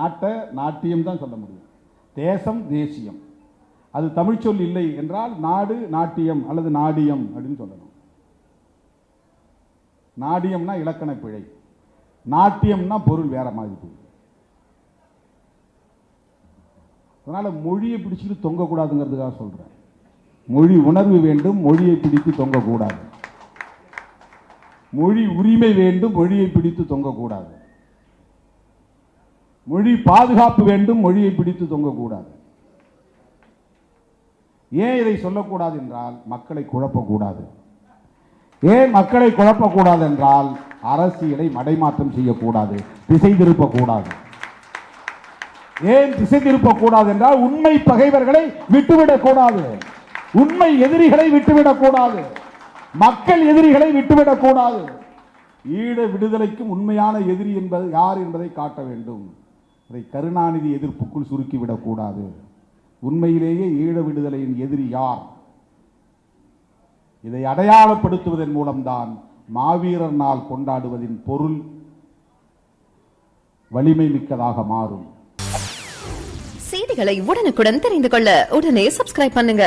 நாட்டை நாட்டியம் தான் சொல்ல முடியும். தேசம் தேசியம். அது தமிழ் சொல் இல்லை என்றால் நாடு நாட்டியம் அல்லது நாடியம் அப்படின்னு சொல்லணும். நாடியம்னா இலக்கண பிழை, நாட்டியம்னா பொருள் வேற மாதிரி போகுது. அதனால மொழியை பிடிச்சிட்டு தொங்கக்கூடாதுங்கிறதுக்காக சொல்றேன். மொழி உணர்வு வேண்டும், மொழியை பிடித்து தொங்கக்கூடாது. மொழி உரிமை வேண்டும், மொழியை பிடித்து தொங்கக்கூடாது. மொழி பாதுகாப்பு வேண்டும், மொழியை பிடித்து தொங்கக்கூடாது. ஏன் இதை சொல்லக்கூடாது என்றால் மக்களை குழப்பக்கூடாது. ஏன் மக்களை குழப்பக்கூடாது என்றால் அரசியலை மடைமாற்றம் செய்யக்கூடாது, திசை திருப்பக்கூடாது. ஏன் திசை திருப்பக்கூடாது என்றால் உண்மை பகைவர்களை விட்டுவிடக்கூடாது, உண்மை எதிரிகளை விட்டுவிடக்கூடாது, மக்கள் எதிரிகளை விட்டுவிடக்கூடாது. ஈழ விடுதலைக்கும் உண்மையான எதிரி என்பது யார் என்பதை காட்ட வேண்டும். அதை கருணாநிதி எதிர்ப்புக்குள் சுருக்கிவிடக்கூடாது. உண்மையிலேயே ஈழ விடுதலையின் எதிரி யார், இதை அடையாளப்படுத்துவதன் மூலம்தான் மாவீரர் நாள் கொண்டாடுவதின் பொருள் வலிமை மிக்கதாக மாறும். செய்திகளை உடனுக்குடன் தெரிந்து கொள்ள உடனே சப்ஸ்கிரைப் பண்ணுங்க.